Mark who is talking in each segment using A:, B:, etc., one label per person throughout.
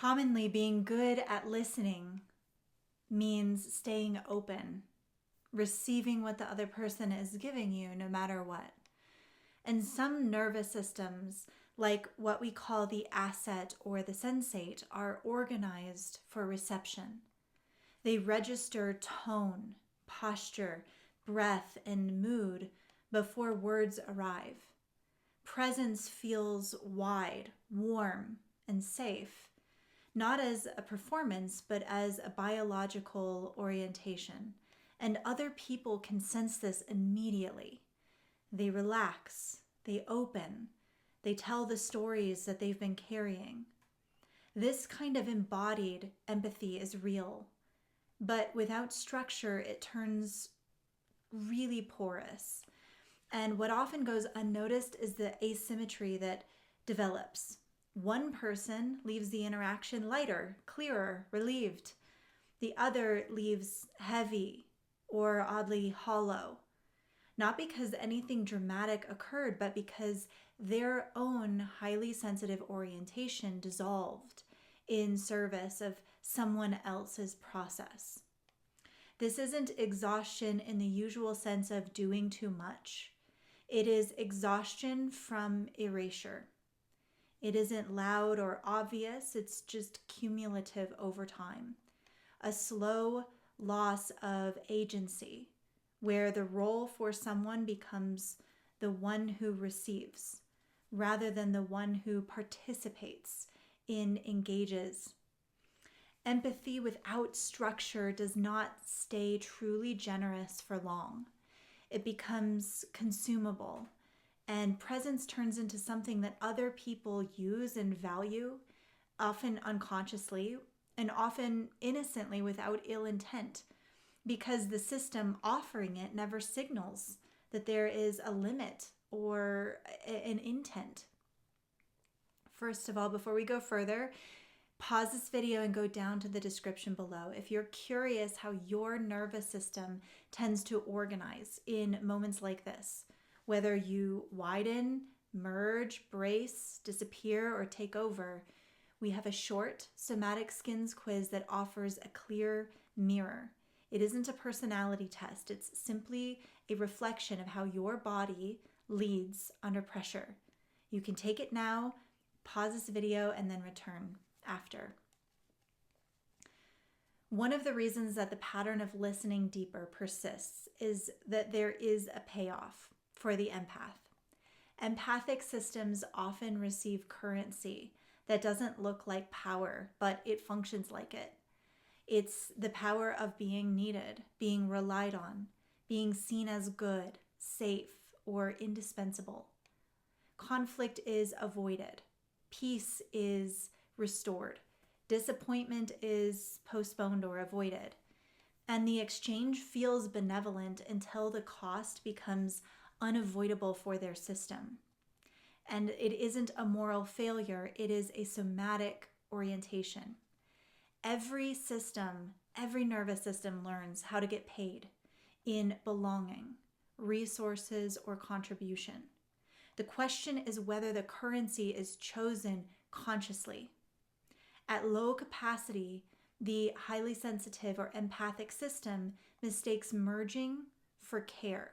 A: Commonly, being good at listening means staying open, receiving what the other person is giving you no matter what. And some nervous systems, like what we call the asset or the sensate, are organized for reception. They register tone, posture, breath, and mood before words arrive. Presence feels wide, warm, and safe, not as a performance, but as a biological orientation. And other people can sense this immediately. They relax, they open, they tell the stories that they've been carrying. This kind of embodied empathy is real, but without structure, it turns really porous. And what often goes unnoticed is the asymmetry that develops. One person leaves the interaction lighter, clearer, relieved. The other leaves heavy or oddly hollow. Not because anything dramatic occurred, but because their own highly sensitive orientation dissolved in service of someone else's process. This isn't exhaustion in the usual sense of doing too much. It is exhaustion from erasure. It isn't loud or obvious, it's just cumulative over time. A slow loss of agency, where the role for someone becomes the one who receives, rather than the one who participates in engages. Empathy without structure does not stay truly generous for long. It becomes consumable, and presence turns into something that other people use and value, often unconsciously, and often innocently without ill intent, because the system offering it never signals that there is a limit or an intent. First of all, before we go further, pause this video and go down to the description below if you're curious how your nervous system tends to organize in moments like this, whether you widen, merge, brace, disappear, or take over. We have a short somatic skins quiz that offers a clear mirror. It isn't a personality test. It's simply a reflection of how your body leads under pressure. You can take it now, pause this video, and then return after. One of the reasons that the pattern of listening deeper persists is that there is a payoff for the empath. Empathic systems often receive currency that doesn't look like power, but it functions like it. It's the power of being needed, being relied on, being seen as good, safe, or indispensable. Conflict is avoided. Peace is restored. Disappointment is postponed or avoided. And the exchange feels benevolent until the cost becomes unavoidable for their system. And it isn't a moral failure, it is a somatic orientation. Every system, every nervous system learns how to get paid in belonging, resources, or contribution. The question is whether the currency is chosen consciously. At low capacity, the highly sensitive or empathic system mistakes merging for care.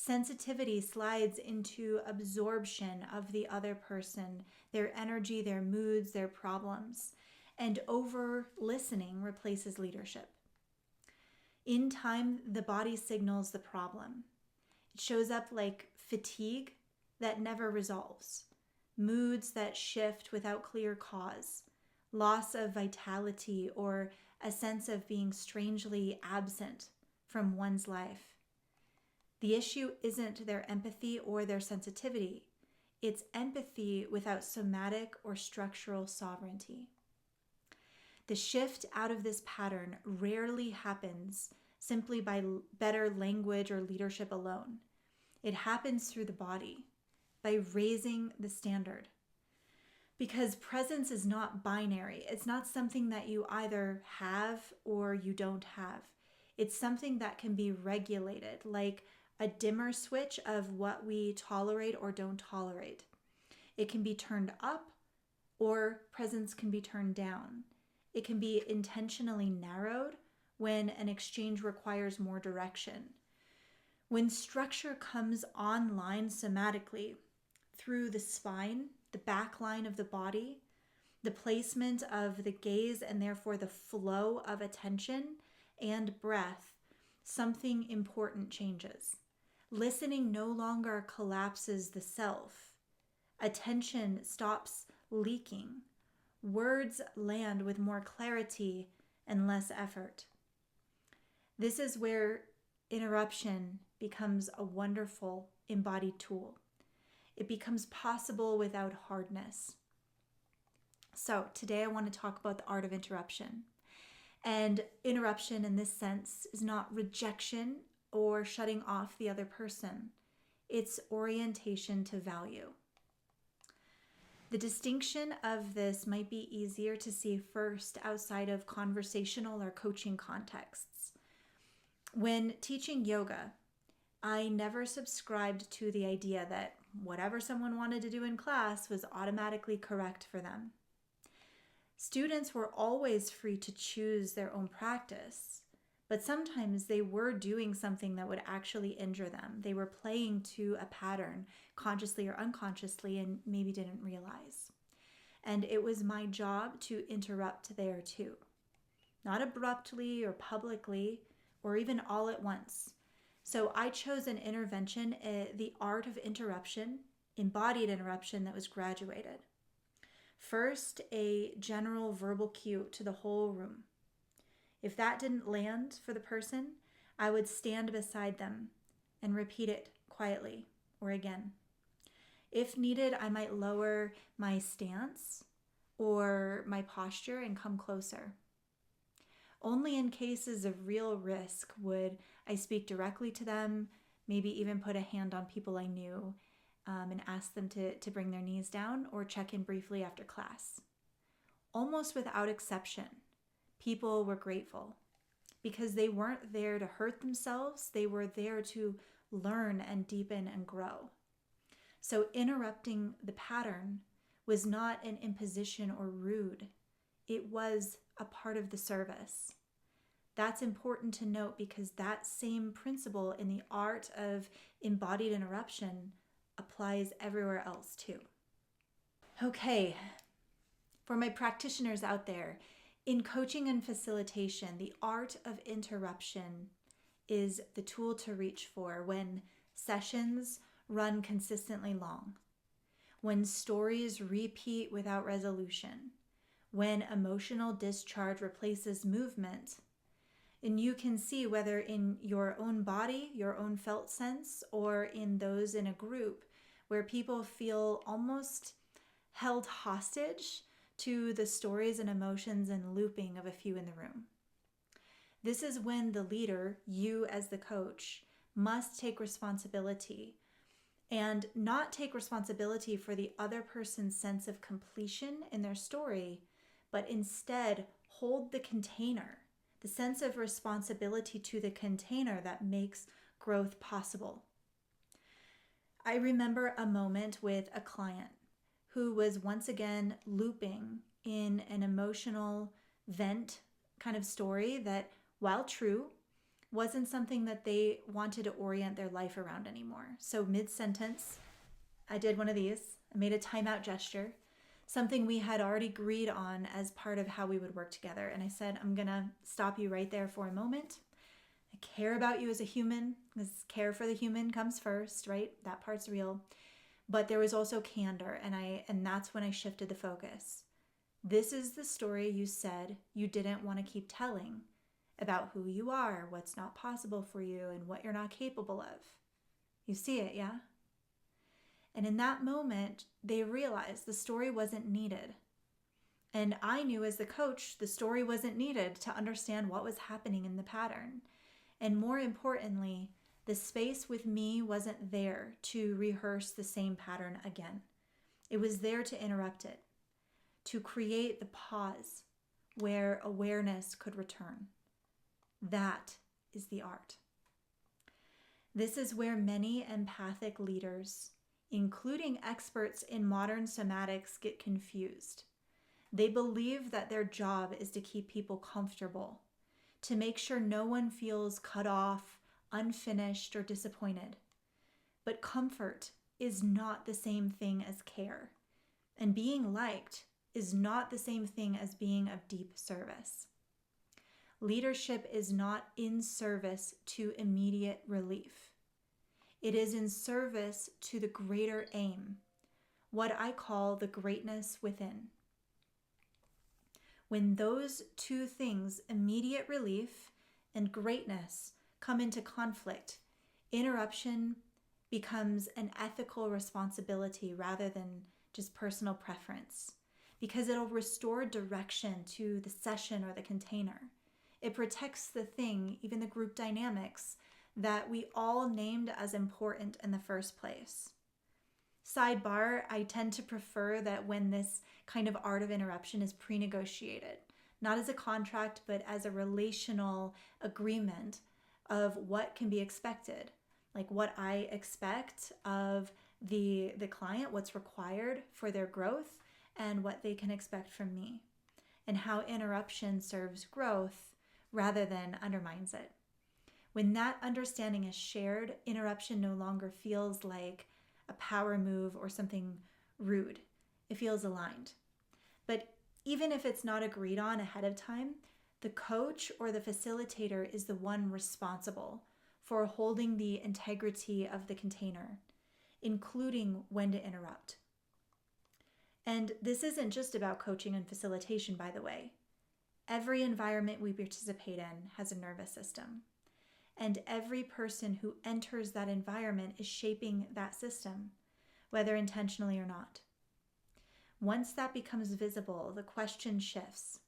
A: Sensitivity slides into absorption of the other person, their energy, their moods, their problems, and over listening replaces leadership. In time, the body signals the problem. It shows up like fatigue that never resolves, moods that shift without clear cause, loss of vitality, or a sense of being strangely absent from one's life. The issue isn't their empathy or their sensitivity. It's empathy without somatic or structural sovereignty. The shift out of this pattern rarely happens simply by better language or leadership alone. It happens through the body, by raising the standard. Because presence is not binary. It's not something that you either have or you don't have. It's something that can be regulated, like a dimmer switch of what we tolerate or don't tolerate. It can be turned up or presence can be turned down. It can be intentionally narrowed when an exchange requires more direction. When structure comes online somatically through the spine, the back line of the body, the placement of the gaze and therefore the flow of attention and breath, something important changes. Listening no longer collapses the self. Attention stops leaking. Words land with more clarity and less effort. This is where interruption becomes a wonderful embodied tool. It becomes possible without hardness. So today I want to talk about the art of interruption. And interruption in this sense is not rejection or shutting off the other person. It's orientation to value. The distinction of this might be easier to see first outside of conversational or coaching contexts. When teaching yoga, I never subscribed to the idea that whatever someone wanted to do in class was automatically correct for them. Students were always free to choose their own practice, but sometimes they were doing something that would actually injure them. They were playing to a pattern, consciously or unconsciously, and maybe didn't realize. And it was my job to interrupt there too. Not abruptly or publicly, or even all at once. So I chose an intervention, the art of interruption, embodied interruption that was graduated. First, a general verbal cue to the whole room. If that didn't land for the person, I would stand beside them and repeat it quietly or again. If needed, I might lower my stance or my posture and come closer. Only in cases of real risk would I speak directly to them, maybe even put a hand on people I knew, and ask them to bring their knees down or check in briefly after class. Almost without exception, people were grateful because they weren't there to hurt themselves. They were there to learn and deepen and grow. So interrupting the pattern was not an imposition or rude. It was a part of the service. That's important to note because that same principle in the art of embodied interruption applies everywhere else too. Okay, for my practitioners out there, in coaching and facilitation, the art of interruption is the tool to reach for when sessions run consistently long, when stories repeat without resolution, when emotional discharge replaces movement. And you can see whether in your own body, your own felt sense, or in those in a group where people feel almost held hostage to the stories and emotions and looping of a few in the room. This is when the leader, you as the coach, must take responsibility and not take responsibility for the other person's sense of completion in their story, but instead hold the container, the sense of responsibility to the container that makes growth possible. I remember a moment with a client who was once again looping in an emotional vent kind of story that, while true, wasn't something that they wanted to orient their life around anymore. So mid-sentence, I did one of these. I made a timeout gesture, something we had already agreed on as part of how we would work together. And I said, I'm going to stop you right there for a moment. I care about you as a human, because care for the human comes first, right? That part's real. But there was also candor, and that's when I shifted the focus. This is the story you said you didn't want to keep telling about who you are, what's not possible for you, and what you're not capable of. You see it, yeah? And in that moment, they realized the story wasn't needed. And I knew as the coach, the story wasn't needed to understand what was happening in the pattern. And more importantly, the space with me wasn't there to rehearse the same pattern again. It was there to interrupt it, to create the pause where awareness could return. That is the art. This is where many empathic leaders, including experts in modern somatics, get confused. They believe that their job is to keep people comfortable, to make sure no one feels cut off, unfinished, or disappointed. But comfort is not the same thing as care, and being liked is not the same thing as being of deep service. Leadership is not in service to immediate relief. It is in service to the greater aim, what I call the greatness within. When those two things, immediate relief and greatness, come into conflict, interruption becomes an ethical responsibility rather than just personal preference, because it'll restore direction to the session or the container. It protects the thing, even the group dynamics, that we all named as important in the first place. Sidebar, I tend to prefer that when this kind of art of interruption is pre-negotiated, not as a contract, but as a relational agreement of what can be expected, like what I expect of the client, what's required for their growth, and what they can expect from me, and how interruption serves growth rather than undermines it. When that understanding is shared, interruption no longer feels like a power move or something rude. It feels aligned. But even if it's not agreed on ahead of time, the coach or the facilitator is the one responsible for holding the integrity of the container, including when to interrupt. And this isn't just about coaching and facilitation, by the way. Every environment we participate in has a nervous system. And every person who enters that environment is shaping that system, whether intentionally or not. Once that becomes visible, the question shifts.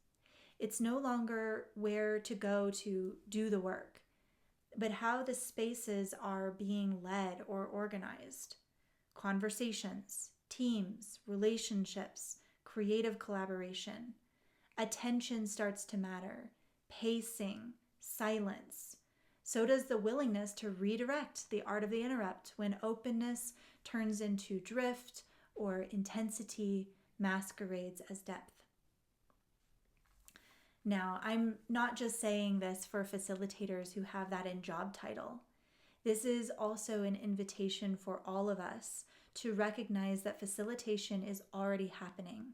A: It's no longer where to go to do the work, but how the spaces are being led or organized. Conversations, teams, relationships, creative collaboration. Attention starts to matter, pacing, silence. So does the willingness to redirect, the art of the interrupt, when openness turns into drift or intensity masquerades as depth. Now, I'm not just saying this for facilitators who have that in job title. This is also an invitation for all of us to recognize that facilitation is already happening.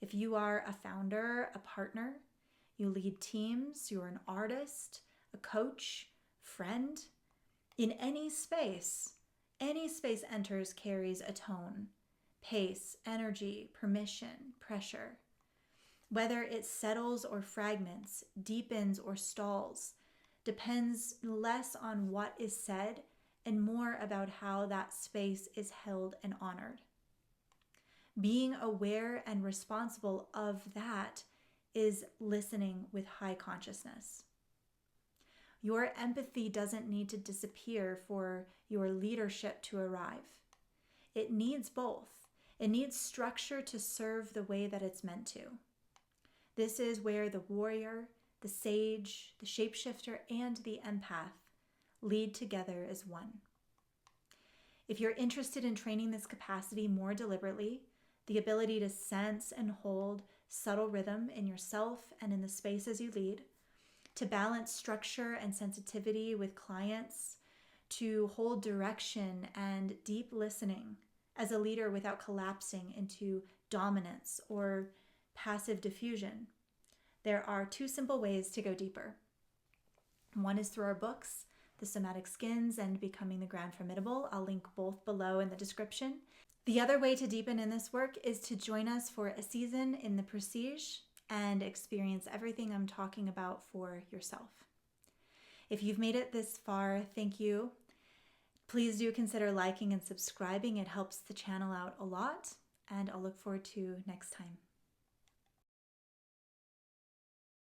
A: If you are a founder, a partner, you lead teams, you're an artist, a coach, friend, in any space enters carries a tone, pace, energy, permission, pressure. Whether it settles or fragments, deepens or stalls, depends less on what is said and more about how that space is held and honored. Being aware and responsible of that is listening with high consciousness. Your empathy doesn't need to disappear for your leadership to arrive. It needs both. It needs structure to serve the way that it's meant to. This is where the warrior, the sage, the shapeshifter, and the empath lead together as one. If you're interested in training this capacity more deliberately, the ability to sense and hold subtle rhythm in yourself and in the spaces you lead, to balance structure and sensitivity with clients, to hold direction and deep listening as a leader without collapsing into dominance or passive diffusion, there are two simple ways to go deeper. One is through our books, The Somatic Skins and Becoming the Grand Formidable. I'll link both below in the description. The other way to deepen in this work is to join us for a season in the Prestige and experience everything I'm talking about for yourself. If you've made it this far, thank you. Please do consider liking and subscribing. It helps the channel out a lot, and I'll look forward to next time.